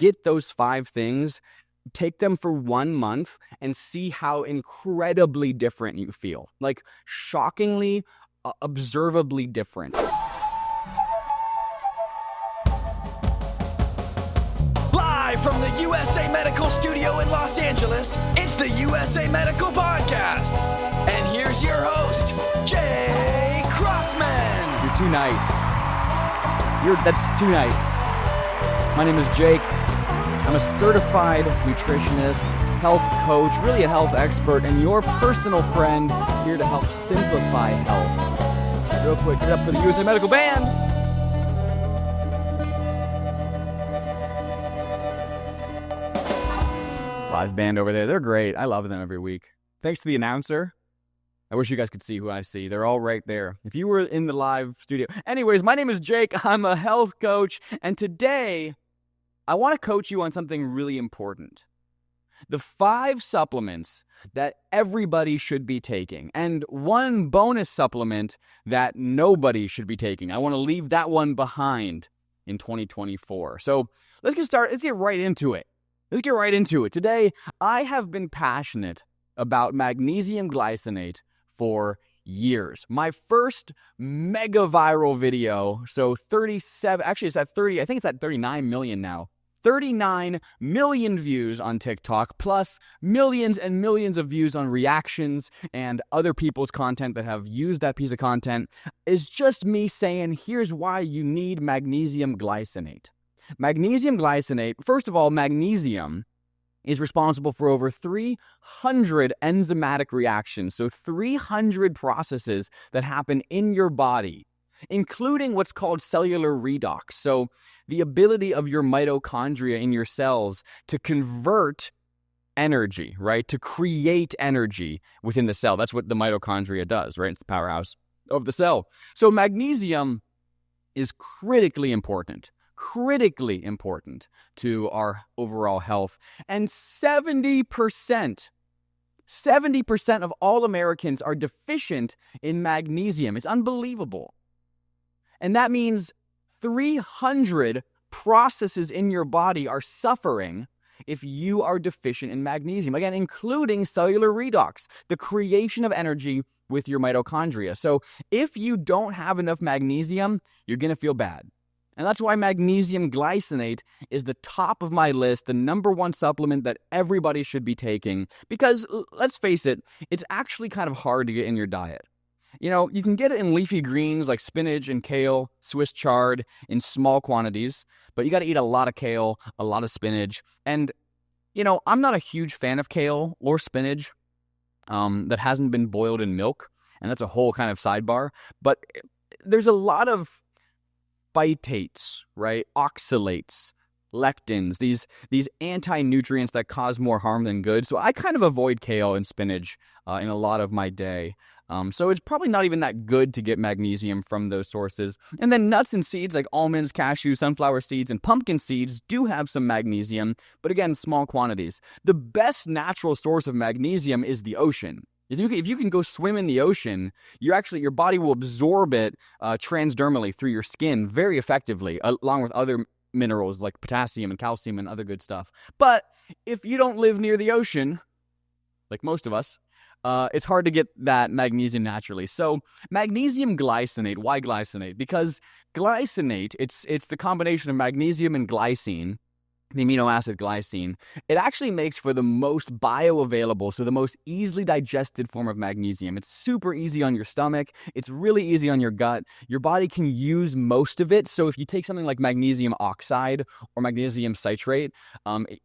get those 5 things, take them for 1 month and see how incredibly different you feel. Like shockingly, observably different. Live from the USA Medical Studio in Los Angeles, it's the USA Medical Podcast. And here's your host, Jay Crossman. You're too nice. That's too nice. My name is Jake. I'm a certified nutritionist, health coach, really a health expert, and your personal friend here to help simplify health. Real quick, get up for the USA Medical Band. Live band over there. They're great. I love them every week. Thanks to the announcer. I wish you guys could see who I see. They're all right there. If you were in the live studio. Anyways, my name is Jake. I'm a health coach, and today I want to coach you on something really important. The 5 supplements that everybody should be taking, and 1 bonus supplement that nobody should be taking. I want to leave that one behind in 2024. So let's get started. Let's get right into it. Today, I have been passionate about magnesium glycinate for years. My first mega viral video, so 37, actually it's at 30, I think it's at 39 million now. 39 million views on TikTok, plus millions and millions of views on reactions and other people's content that have used that piece of content, is just me saying, here's why you need magnesium glycinate. Magnesium glycinate, first of all, magnesium is responsible for over 300 enzymatic reactions, so 300 processes that happen in your body, including what's called cellular redox. So the ability of your mitochondria in your cells to convert energy, right? To create energy within the cell. That's what the mitochondria does, right? It's the powerhouse of the cell. So magnesium is critically important to our overall health. And 70% of all Americans are deficient in magnesium. It's unbelievable. And that means 300 processes in your body are suffering if you are deficient in magnesium. Again, including cellular redox, the creation of energy with your mitochondria. So if you don't have enough magnesium, you're going to feel bad. And that's why magnesium glycinate is the top of my list, the number 1 supplement that everybody should be taking. Because, let's face it, it's actually kind of hard to get in your diet. You know, you can get it in leafy greens like spinach and kale, Swiss chard in small quantities, but you got to eat a lot of kale, a lot of spinach. And, you know, I'm not a huge fan of kale or spinach that hasn't been boiled in milk, and that's a whole kind of sidebar. But there's a lot of phytates, right? Oxalates, lectins, these anti-nutrients that cause more harm than good. So I kind of avoid kale and spinach in a lot of my day. So it's probably not even that good to get magnesium from those sources. And then nuts and seeds like almonds, cashews, sunflower seeds, and pumpkin seeds do have some magnesium, but again, small quantities. The best natural source of magnesium is the ocean. If you can go swim in the ocean, your body will absorb it transdermally through your skin very effectively, along with other minerals like potassium and calcium and other good stuff. But if you don't live near the ocean, like most of us, it's hard to get that magnesium naturally. So magnesium glycinate, why glycinate? Because glycinate, it's the combination of magnesium and glycine, the amino acid glycine. It actually makes for the most bioavailable, so the most easily digested form of magnesium. It's super easy on your stomach. It's really easy on your gut. Your body can use most of it. So if you take something like magnesium oxide or magnesium citrate,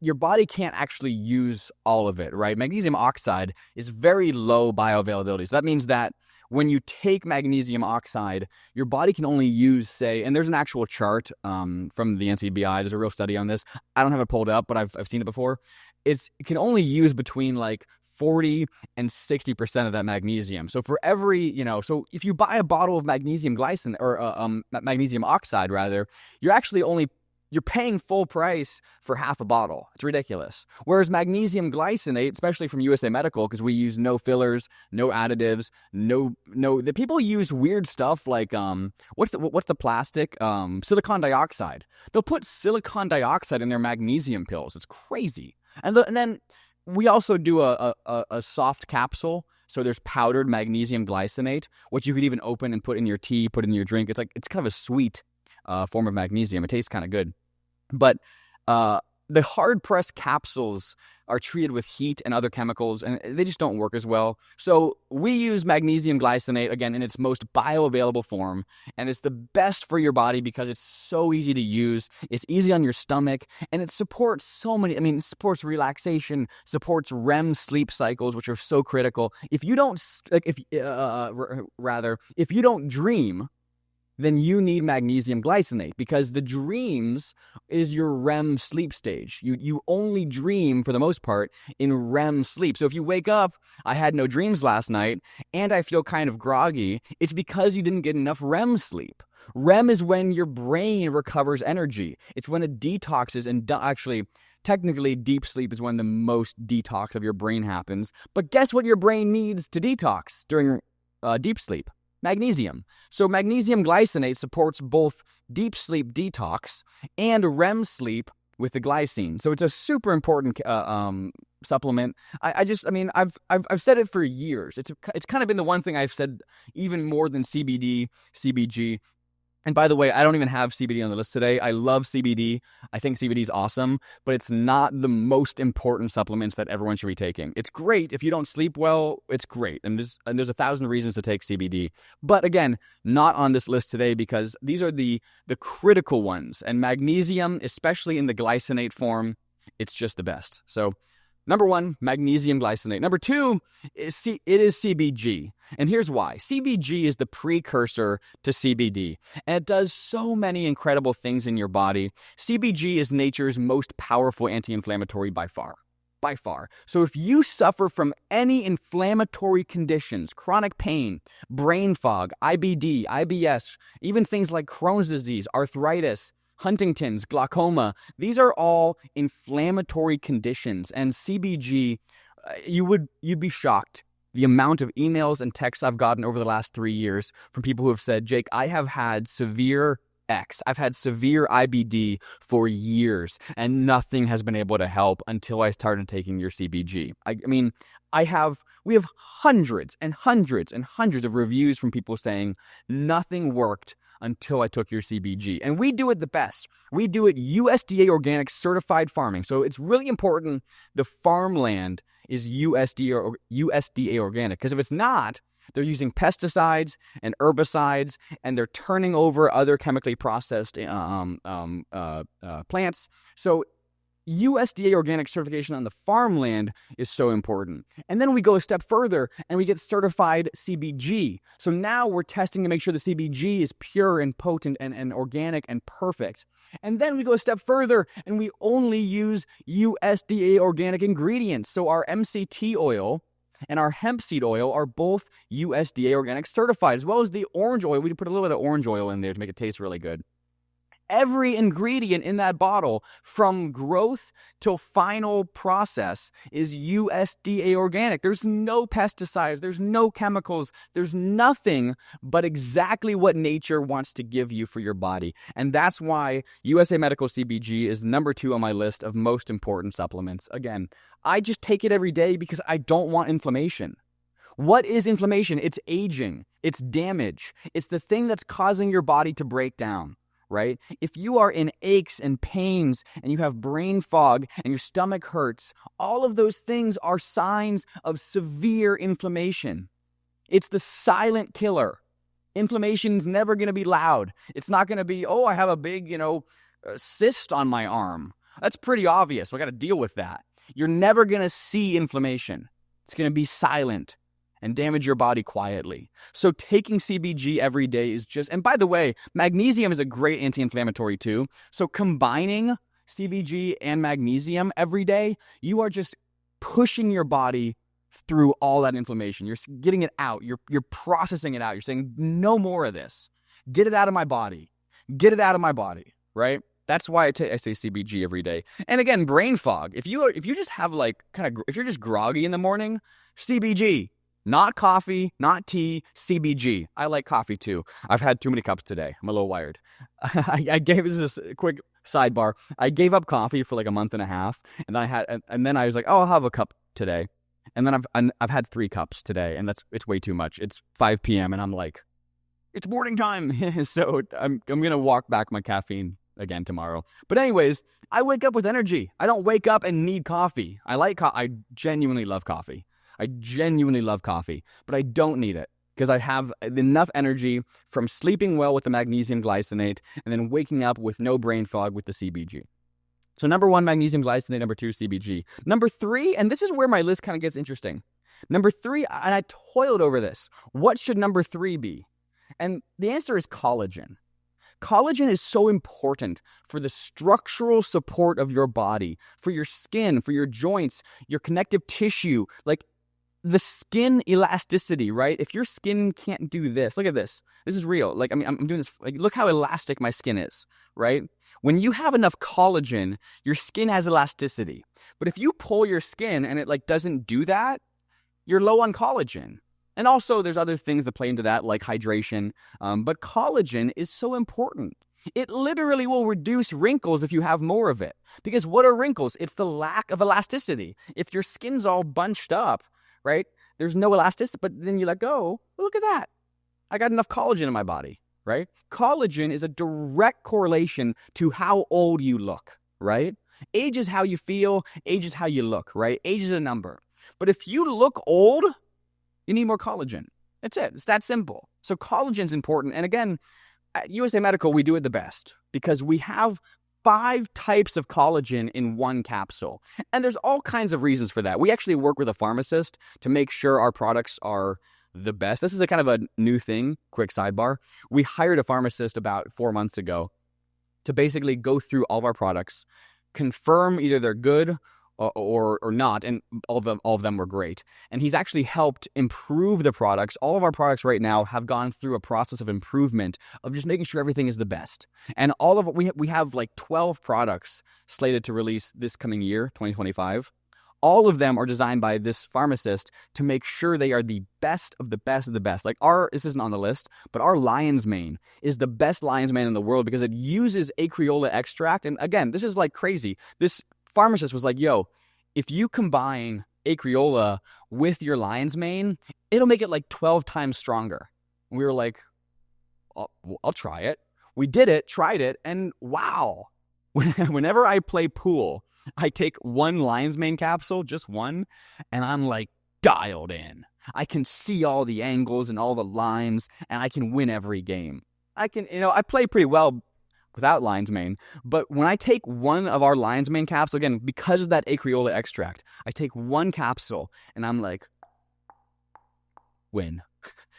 your body can't actually use all of it, right? Magnesium oxide is very low bioavailability. So that means that when you take magnesium oxide, your body can only use, say, and there's an actual chart from the NCBI. There's a real study on this. I don't have it pulled up, but I've seen it before. It can only use between like 40 and 60% of that magnesium. So for every, so if you buy a bottle of magnesium glycine or magnesium oxide rather, you're actually only you're paying full price for half a bottle. It's ridiculous. Whereas magnesium glycinate, especially from USA Medical, because we use no fillers, no additives, the people use weird stuff like what's the plastic? Silicon dioxide. They'll put silicon dioxide in their magnesium pills. It's crazy. And then we also do a soft capsule. So there's powdered magnesium glycinate, which you could even open and put in your tea, put in your drink. It's kind of a sweet form of magnesium. It tastes kind of good. But the hard-pressed capsules are treated with heat and other chemicals, and they just don't work as well. So we use magnesium glycinate, again, in its most bioavailable form, and it's the best for your body because it's so easy to use. It's easy on your stomach, and it supports it supports relaxation, supports REM sleep cycles, which are so critical. If you don't dream, then you need magnesium glycinate because the dreams is your REM sleep stage. You only dream, for the most part, in REM sleep. So if you wake up, I had no dreams last night, and I feel kind of groggy, it's because you didn't get enough REM sleep. REM is when your brain recovers energy. It's when it detoxes, and actually, technically, deep sleep is when the most detox of your brain happens. But guess what your brain needs to detox during deep sleep? Magnesium. So magnesium glycinate supports both deep sleep detox and REM sleep with the glycine. So it's a super important supplement. I've said it for years. It's kind of been the one thing I've said even more than CBD, CBG. And by the way, I don't even have CBD on the list today. I love CBD. I think CBD is awesome, but it's not the most important supplements that everyone should be taking. It's great. If you don't sleep well, it's great. And there's 1,000 reasons to take CBD. But again, not on this list today because these are the critical ones. And magnesium, especially in the glycinate form, it's just the best. So number 1, magnesium glycinate. Number 2, it is CBG. And here's why. CBG is the precursor to CBD, and it does so many incredible things in your body. CBG is nature's most powerful anti-inflammatory by far. By far. So if you suffer from any inflammatory conditions, chronic pain, brain fog, IBD, IBS, even things like Crohn's disease, arthritis, Huntington's, glaucoma, these are all inflammatory conditions. And CBG, you'd be shocked the amount of emails and texts I've gotten over the last 3 years from people who have said, Jake, I have had severe X. I've had severe IBD for years, and nothing has been able to help until I started taking your CBG. We have hundreds and hundreds and hundreds of reviews from people saying nothing worked until I took your CBG. And we do it the best. We do it USDA organic certified farming. So it's really important the farmland is USDA organic. Because if it's not, they're using pesticides and herbicides, and they're turning over other chemically processed plants. So USDA organic certification on the farmland is so important. And then we go a step further and we get certified CBG. So now we're testing to make sure the CBG is pure and potent and organic and perfect. And then we go a step further and we only use USDA organic ingredients. So our MCT oil and our hemp seed oil are both USDA organic certified, as well as the orange oil. We put a little bit of orange oil in there to make it taste really good. Every ingredient in that bottle, from growth till final process, is USDA organic. There's no pesticides, there's no chemicals, there's nothing but exactly what nature wants to give you for your body. And that's why USA Medical CBG is number 2 on my list of most important supplements. Again, I just take it every day because I don't want inflammation. What is inflammation? It's aging, it's damage, it's the thing that's causing your body to break down. Right? If you are in aches and pains and you have brain fog and your stomach hurts, all of those things are signs of severe inflammation. It's the silent killer. Inflammation's never going to be loud. It's not going to be, I have a big, cyst on my arm. That's pretty obvious. I got to deal with that. You're never going to see inflammation. It's going to be silent and damage your body quietly. So taking CBG every day is just, and by the way, magnesium is a great anti-inflammatory too. So combining CBG and magnesium every day, you are just pushing your body through all that inflammation. You're getting it out. You're processing it out. You're saying, no more of this. Get it out of my body. Get it out of my body, right? That's why I say CBG every day. And again, brain fog. If you just have like if you're just groggy in the morning, CBG. Not coffee, not tea, CBG. I like coffee too. I've had too many cups today. I'm a little wired. I gave this a quick sidebar. I gave up coffee for like a month and a half, and then I was like, oh, I'll have a cup today. And then I've had 3 cups today, and it's way too much. It's 5 p.m. and I'm like, it's morning time. So I'm gonna walk back my caffeine again tomorrow. But anyways, I wake up with energy. I don't wake up and need coffee. I genuinely love coffee. But I don't need it because I have enough energy from sleeping well with the magnesium glycinate and then waking up with no brain fog with the CBG. So number 1, magnesium glycinate. Number 2, CBG. Number 3, and this is where my list kind of gets interesting. Number 3, and I toiled over this. What should number 3 be? And the answer is collagen. Collagen is so important for the structural support of your body, for your skin, for your joints, your connective tissue, like the skin elasticity, right? If your skin can't do this, look at this. This is real. Like, I mean, I'm doing this. Like, look how elastic my skin is, right? When you have enough collagen, your skin has elasticity. But if you pull your skin and it like doesn't do that, you're low on collagen. And also there's other things that play into that, like hydration. But collagen is so important. It literally will reduce wrinkles if you have more of it. Because what are wrinkles? It's the lack of elasticity. If your skin's all bunched up, right? There's no elasticity, but then you let go. Look at that. I got enough collagen in my body, right? Collagen is a direct correlation to how old you look, right? Age is how you feel. Age is how you look, right? Age is a number. But if you look old, you need more collagen. That's it. It's that simple. So collagen is important. And again, at USA Medical, we do it the best because we have 5 types of collagen in one capsule. And there's all kinds of reasons for that. We actually work with a pharmacist to make sure our products are the best. This is a kind of a new thing, quick sidebar. We hired a pharmacist about 4 months ago to basically go through all of our products, confirm either they're good or not, and all of them were great. And he's actually helped improve the products. All of our products right now have gone through a process of improvement of just making sure everything is the best. And all of it, we have like 12 products slated to release this coming year, 2025. All of them are designed by this pharmacist to make sure they are the best of the best of the best. Like this isn't on the list, but our lion's mane is the best lion's mane in the world because it uses acreola extract. And again, this is like crazy. This pharmacist was like, yo, if you combine acreola with your lion's mane, it'll make it like 12 times stronger. And we were like, I'll try it. We did it, tried it, and wow. Whenever I play pool, I take one lion's mane capsule, just one, and I'm like dialed in. I can see all the angles and all the lines, and I can win every game. I play pretty well without lion's mane, but when I take one of our lion's mane capsule, again, because of that acreola extract, I take one capsule, and I'm like, win.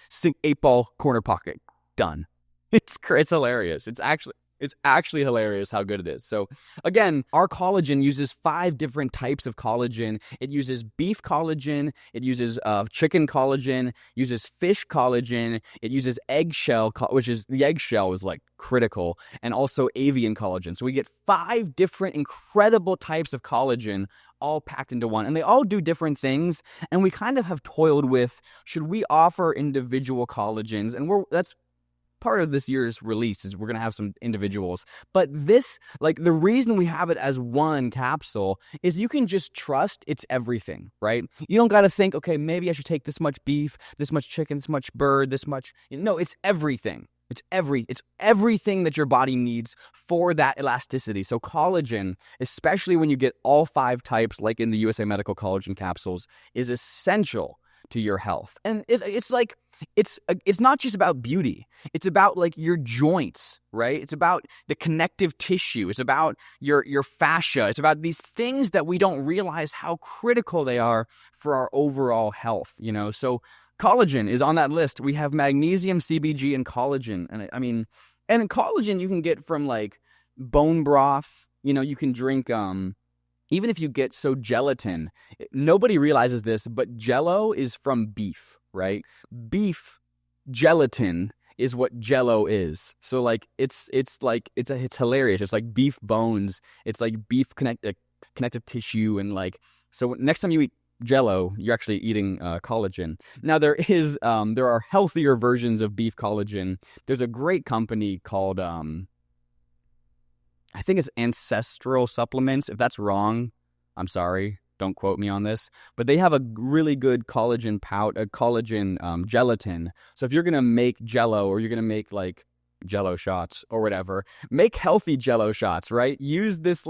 Sink 8-ball corner pocket, done. It's hilarious. It's actually hilarious how good it is. So again, our collagen uses 5 different types of collagen. It uses beef collagen. It uses chicken collagen. Uses fish collagen. It uses eggshell, which is the eggshell is like critical, and also avian collagen. So we get 5 different incredible types of collagen all packed into one, and they all do different things. And we kind of have toiled with, should we offer individual collagens? And that's part of this year's release is we're going to have some individuals. But this, like the reason we have it as one capsule is you can just trust it's everything, right? You don't got to think, okay, maybe I should take this much beef, this much chicken, this much bird, this much. No, it's everything. It's everything that your body needs for that elasticity. So collagen, especially when you get all 5 types, like in the USA Medical collagen capsules, is essential to your health. And it's like, it's not just about beauty. It's about like your joints, right? It's about the connective tissue. It's about your fascia. It's about these things that we don't realize how critical they are for our overall health, So collagen is on that list. We have magnesium, CBG, and collagen. And collagen you can get from like bone broth. You can drink, even if you get gelatin, nobody realizes this, but Jell-O is from beef, right? Beef gelatin is what Jell-O is. So like it's hilarious. It's like beef bones. It's like beef connective tissue, and like, so next time you eat Jell-O, you're actually eating collagen. Now there are healthier versions of beef collagen. There's a great company called I think it's Ancestral Supplements. If that's wrong, I'm sorry. Don't quote me on this. But they have a really good collagen gelatin. So if you're gonna make Jell-O, or you're gonna make like Jell-O shots or whatever, make healthy Jell-O shots, right? Use this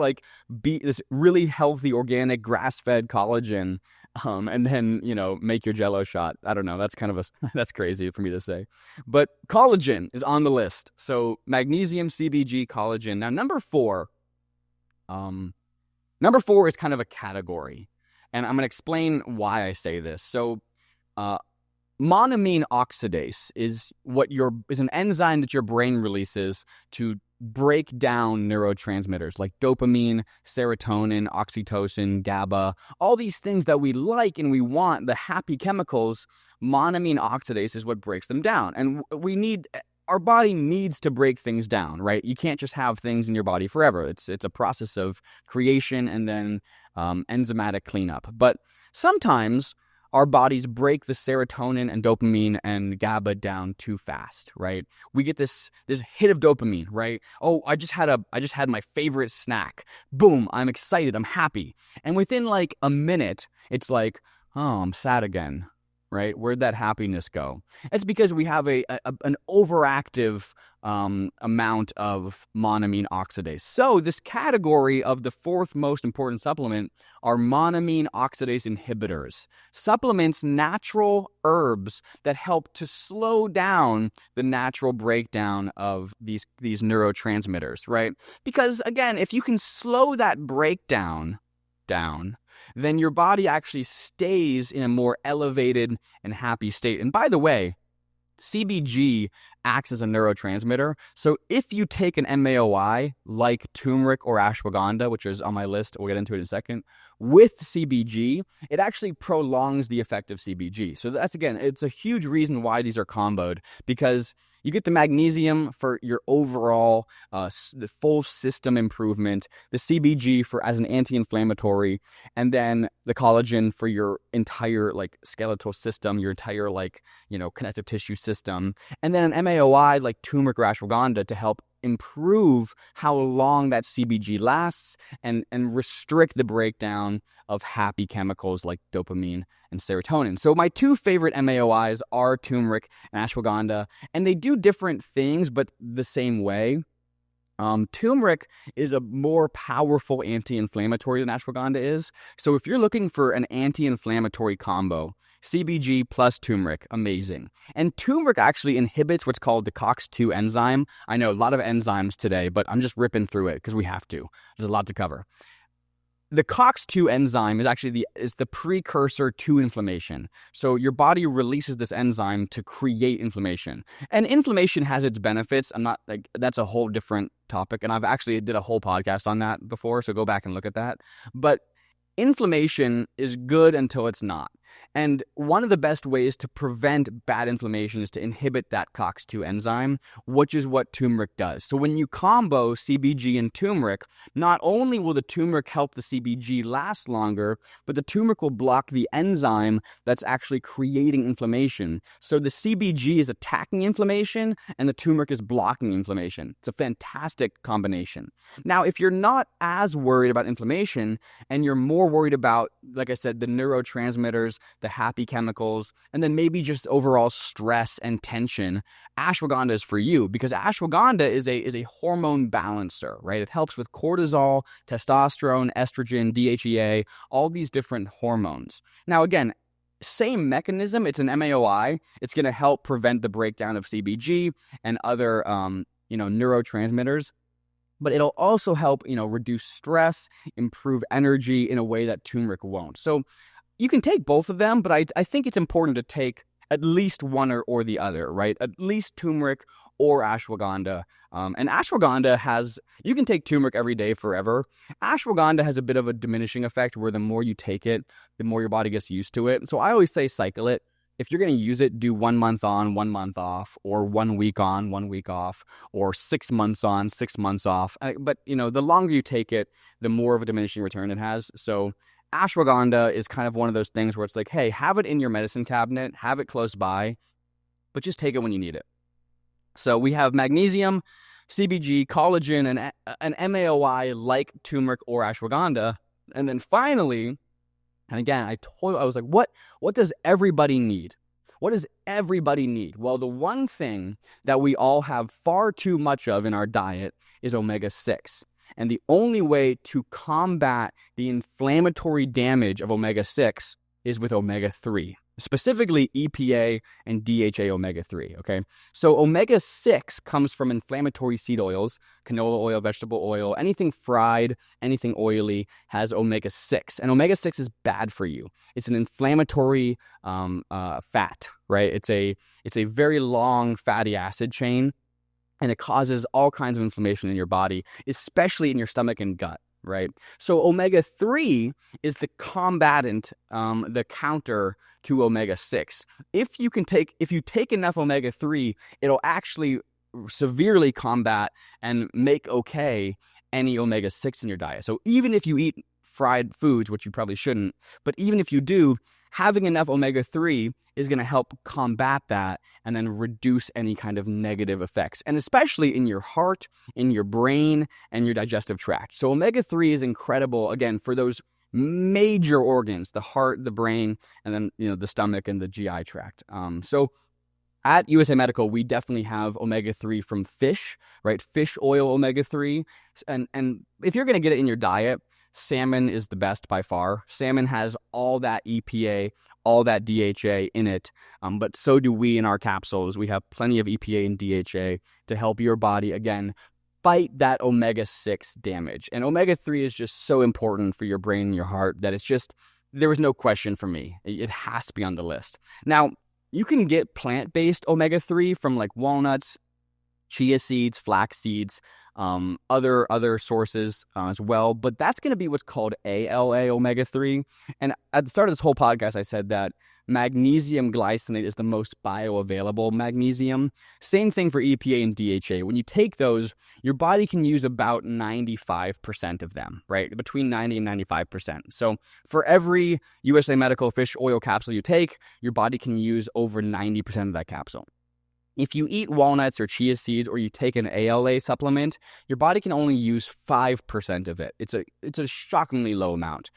this really healthy organic grass-fed collagen, and then, make your Jell-O shot. I don't know. That's that's crazy for me to say, but collagen is on the list. So magnesium, CBG, collagen. Now number four is kind of a category, and I'm going to explain why I say this. So, monoamine oxidase is an enzyme that your brain releases to break down neurotransmitters like dopamine, serotonin, oxytocin, GABA, all these things that we like and we want, the happy chemicals. Monoamine oxidase is what breaks them down. And our body needs to break things down, right? You can't just have things in your body forever. It's a process of creation and then enzymatic cleanup. But sometimes our bodies break the serotonin and dopamine and GABA down too fast, right? We get this hit of dopamine, right? Oh, I just had my favorite snack. Boom, I'm excited, I'm happy. And within like a minute, it's like, oh, I'm sad again. Right? Where'd that happiness go? It's because we have an overactive amount of monoamine oxidase. So this category of the fourth most important supplement are monoamine oxidase inhibitors. Supplements, natural herbs that help to slow down the natural breakdown of these neurotransmitters, right? Because again, if you can slow that breakdown down, then your body actually stays in a more elevated and happy state. And by the way, CBG acts as a neurotransmitter. So if you take an MAOI like turmeric or ashwagandha, which is on my list, we'll get into it in a second, with CBG, it actually prolongs the effect of CBG. So that's, again, it's a huge reason why these are comboed, because you get the magnesium for your overall the full system improvement, the CBG as an anti-inflammatory, and then the collagen for your entire skeletal system, your entire connective tissue system, and then an MAOI like turmeric or ashwagandha to help improve how long that CBG lasts and restrict the breakdown of happy chemicals like dopamine and serotonin. So my two favorite MAOIs are turmeric and ashwagandha, and they do different things but the same way. Turmeric is a more powerful anti-inflammatory than ashwagandha is. So if you're looking for an anti-inflammatory combo, CBG plus turmeric, amazing. And turmeric actually inhibits what's called the COX-2 enzyme. I know a lot of enzymes today, but I'm just ripping through it because we have to. There's a lot to cover. The COX-2 enzyme is actually the precursor to inflammation. So your body releases this enzyme to create inflammation. And inflammation has its benefits. That's a whole different topic. And I've actually did a whole podcast on that before, so go back and look at that. But inflammation is good until it's not. And one of the best ways to prevent bad inflammation is to inhibit that COX-2 enzyme, which is what turmeric does. So when you combo CBG and turmeric, not only will the turmeric help the CBG last longer, but the turmeric will block the enzyme that's actually creating inflammation. So the CBG is attacking inflammation and the turmeric is blocking inflammation. It's a fantastic combination. Now, if you're not as worried about inflammation and you're more worried about, like I said, the neurotransmitters, the happy chemicals, and then maybe just overall stress and tension, ashwagandha is for you, because ashwagandha is a hormone balancer, right? It helps with cortisol, testosterone, estrogen, DHEA, all these different hormones. Now, again, same mechanism. It's an MAOI. It's going to help prevent the breakdown of CBG and other neurotransmitters. But it'll also help, reduce stress, improve energy in a way that turmeric won't. So you can take both of them, but I think it's important to take at least one or the other, right? At least turmeric or ashwagandha. And ashwagandha you can take turmeric every day forever. Ashwagandha has a bit of a diminishing effect where the more you take it, the more your body gets used to it. So I always say cycle it. if you're going to use it, do 1 month on, 1 month off, or 1 week on, 1 week off, or 6 months on, 6 months off. But, the longer you take it, the more of a diminishing return it has. So ashwagandha is kind of one of those things where it's like, hey, have it in your medicine cabinet, have it close by, but just take it when you need it. So we have magnesium, CBG, collagen, and an MAOI like turmeric or ashwagandha. And then finally, and again, I was like, what does everybody need? What does everybody need? Well, the one thing that we all have far too much of in our diet is omega-6. And the only way to combat the inflammatory damage of omega-6 is with omega-3, specifically EPA and DHA omega-3, okay? So omega-6 comes from inflammatory seed oils, canola oil, vegetable oil, anything fried, anything oily has omega-6. And omega-6 is bad for you. It's an inflammatory fat, right? It's a very long fatty acid chain, and it causes all kinds of inflammation in your body, especially in your stomach and gut, right? So omega-3 is the combatant, the counter to omega-6. If you take enough omega-3, it'll actually severely combat and make okay any omega-6 in your diet. So even if you eat fried foods, which you probably shouldn't, but even if you do, having enough omega-3 is going to help combat that and then reduce any kind of negative effects, and especially in your heart, in your brain, and your digestive tract. So omega-3 is incredible, again, for those major organs, the heart, the brain, and then the stomach and the GI tract. So at USA Medical, we definitely have omega-3 from fish, right? Fish oil omega-3. And if you're going to get it in your diet, salmon is the best by far. Salmon has all that EPA, all that DHA in it, but so do we in our capsules. We have plenty of EPA and DHA to help your body, again, fight that omega-6 damage. And omega-3 is just so important for your brain and your heart that there was no question for me. It has to be on the list. Now, you can get plant-based omega-3 from like walnuts, chia seeds, flax seeds, other sources as well, but that's going to be what's called ALA omega-3. And at the start of this whole podcast, I said that magnesium glycinate is the most bioavailable magnesium. Same thing for EPA and DHA. When you take those, your body can use about 95% of them, right? Between 90 and 95%. So for every USA Medical fish oil capsule you take, your body can use over 90% of that capsule. If you eat walnuts or chia seeds or you take an ALA supplement, your body can only use 5% of it. It's a shockingly low amount.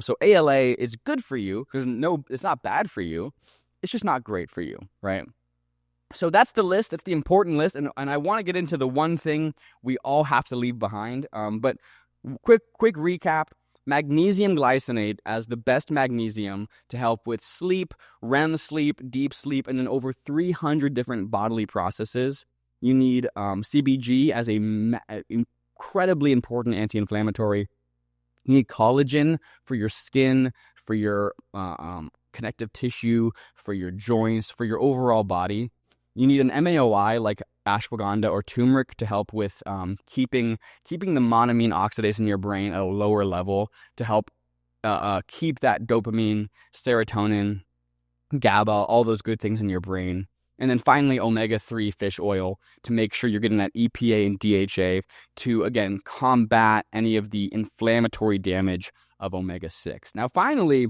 So ALA is good for you because it's not bad for you. It's just not great for you, right? So that's the list. That's the important list. And I want to get into the one thing we all have to leave behind. But quick recap. Magnesium glycinate as the best magnesium to help with sleep, REM sleep, deep sleep, and then over 300 different bodily processes. You need CBG as an incredibly important anti-inflammatory. You need collagen for your skin, for your connective tissue, for your joints, for your overall body. You need an MAOI like ashwagandha or turmeric to help with keeping the monoamine oxidase in your brain at a lower level to help keep that dopamine, serotonin, GABA, all those good things in your brain. And then finally, omega-3 fish oil to make sure you're getting that EPA and DHA to, again, combat any of the inflammatory damage of omega-6. Now, finally,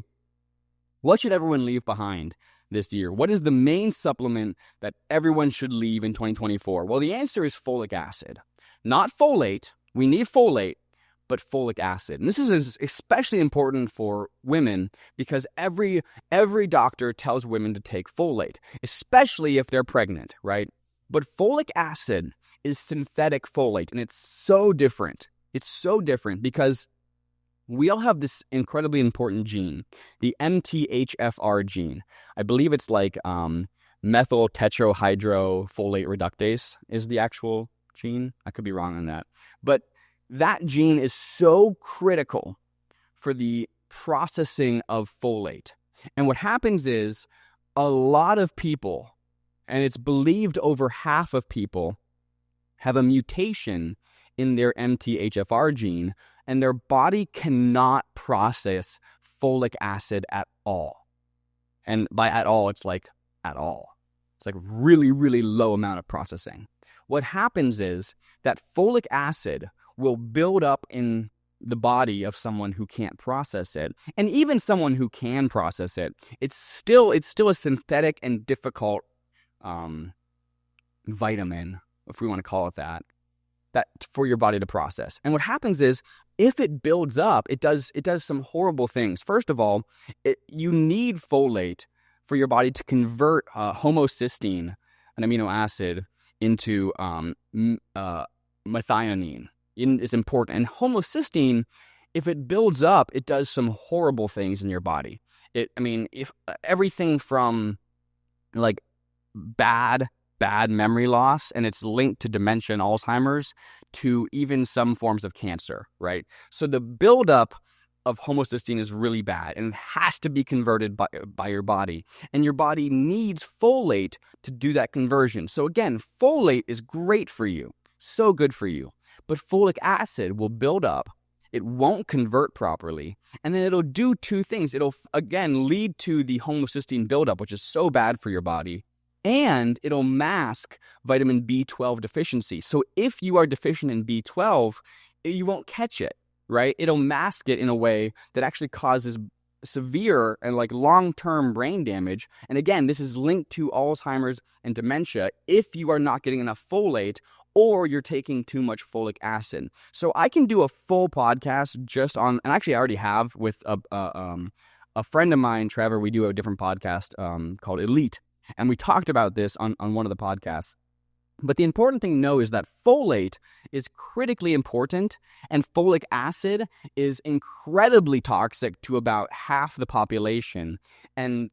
what should everyone leave behind this year? What is the main supplement that everyone should leave in 2024? Well, the answer is folic acid. Not folate. We need folate, but folic acid. And this is especially important for women because every doctor tells women to take folate, especially if they're pregnant, right? But folic acid is synthetic folate, and it's so different. It's so different because we all have this incredibly important gene, the MTHFR gene. I believe it's like methyl tetrahydrofolate reductase is the actual gene. I could be wrong on that. But that gene is so critical for the processing of folate. And what happens is a lot of people, and it's believed over half of people, have a mutation in their MTHFR gene, and their body cannot process folic acid at all. And by at all, it's like at all. It's like really, really low amount of processing. What happens is that folic acid will build up in the body of someone who can't process it. And even someone who can process it, it's still a synthetic and difficult vitamin, if we want to call it that for your body to process. And what happens is, if it builds up, it does some horrible things. First of all, you need folate for your body to convert homocysteine, an amino acid, into methionine. It's important. And homocysteine, if it builds up, it does some horrible things in your body. If everything from like bad memory loss, and it's linked to dementia and Alzheimer's, to even some forms of cancer, right? So the buildup of homocysteine is really bad, and it has to be converted by your body. And your body needs folate to do that conversion. So again, folate is great for you, so good for you. But folic acid will build up, it won't convert properly, and then it'll do two things. It'll, again, lead to the homocysteine buildup, which is so bad for your body, and it'll mask vitamin B12 deficiency. So if you are deficient in B12, you won't catch it, right? It'll mask it in a way that actually causes severe and like long-term brain damage. And again, this is linked to Alzheimer's and dementia if you are not getting enough folate or you're taking too much folic acid. So I can do a full podcast just on, and actually I already have with a friend of mine, Trevor. We do a different podcast called Elite. And we talked about this on one of the podcasts. But the important thing to know is that folate is critically important, and folic acid is incredibly toxic to about half the population and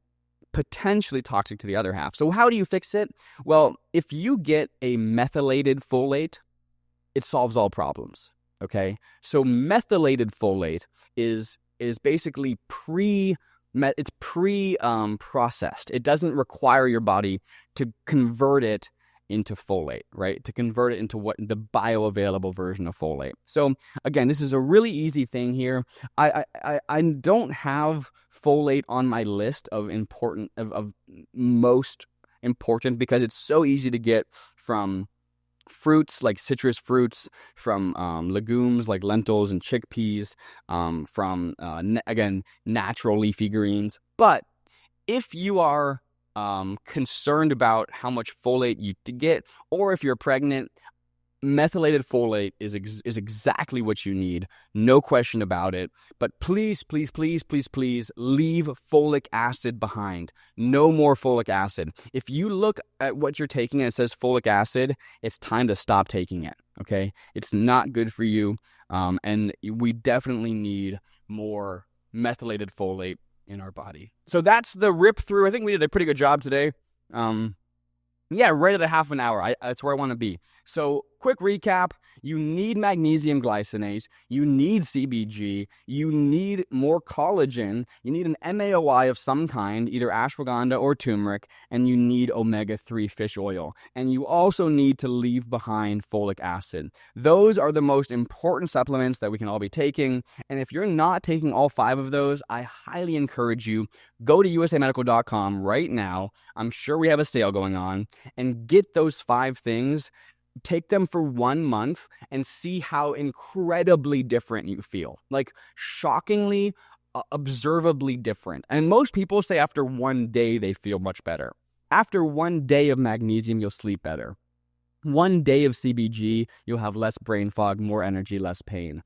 potentially toxic to the other half. So how do you fix it? Well, if you get a methylated folate, it solves all problems, okay? So methylated folate is basically processed. It doesn't require your body to convert it into folate, right? To convert it into what the bioavailable version of folate. So again, this is a really easy thing here. I don't have folate on my list of most important because it's so easy to get from fruits like citrus fruits, from legumes like lentils and chickpeas, from again, natural leafy greens. But if you are concerned about how much folate you get, or if you're pregnant, methylated folate is exactly what you need, no question about it. But please, please, please, please, please leave folic acid behind. No more folic acid. If you look at what you're taking and it says folic acid, it's time to stop taking it, okay? It's not good for you, and we definitely need more methylated folate in our body. So that's the rip through. I think we did a pretty good job today. Yeah, right at a half an hour. That's where I want to be. So quick recap. You need magnesium glycinate. You need CBG. You need more collagen. You need an MAOI of some kind, either ashwagandha or turmeric. And you need omega-3 fish oil. And you also need to leave behind folic acid. Those are the most important supplements that we can all be taking. And if you're not taking all 5 of those, I highly encourage you, go to usamedical.com right now. I'm sure we have a sale going on. And get those 5 things. Take them for 1 month and see how incredibly different you feel. Like shockingly, observably different. And most people say after 1 day they feel much better. After 1 day of magnesium, you'll sleep better. 1 day of CBG, you'll have less brain fog, more energy, less pain.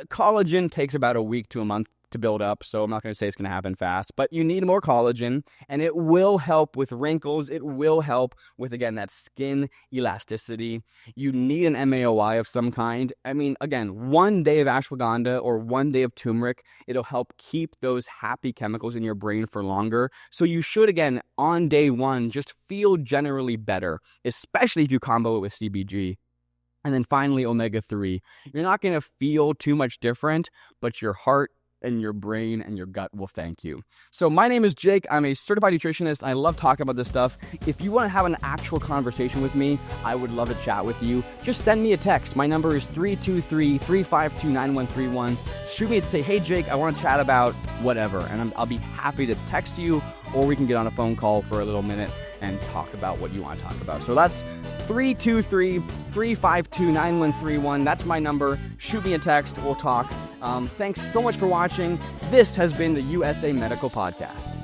Collagen takes about a week to a month to build up, so I'm not going to say it's going to happen fast, but you need more collagen, and it will help with wrinkles. It will help with, again, that skin elasticity. You need an MAOI of some kind. I mean, again, 1 day of ashwagandha or 1 day of turmeric, it'll help keep those happy chemicals in your brain for longer. So you should, again, on day 1, just feel generally better, especially if you combo it with CBG. And then finally, omega-3. You're not going to feel too much different, but your heart and your brain and your gut will thank you. So my name is Jake. I'm a certified nutritionist. I love talking about this stuff. If you want to have an actual conversation with me, I would love to chat with you. Just send me a text. My number is 323-352-9131. shoot me and say, hey, Jake, I want to chat about whatever. And I'll be happy to text you, or we can get on a phone call for a little minute and talk about what you want to talk about. So that's 323-352-9131. That's my number. Shoot me a text. We'll talk. Thanks so much for watching. This has been the USA Medical Podcast.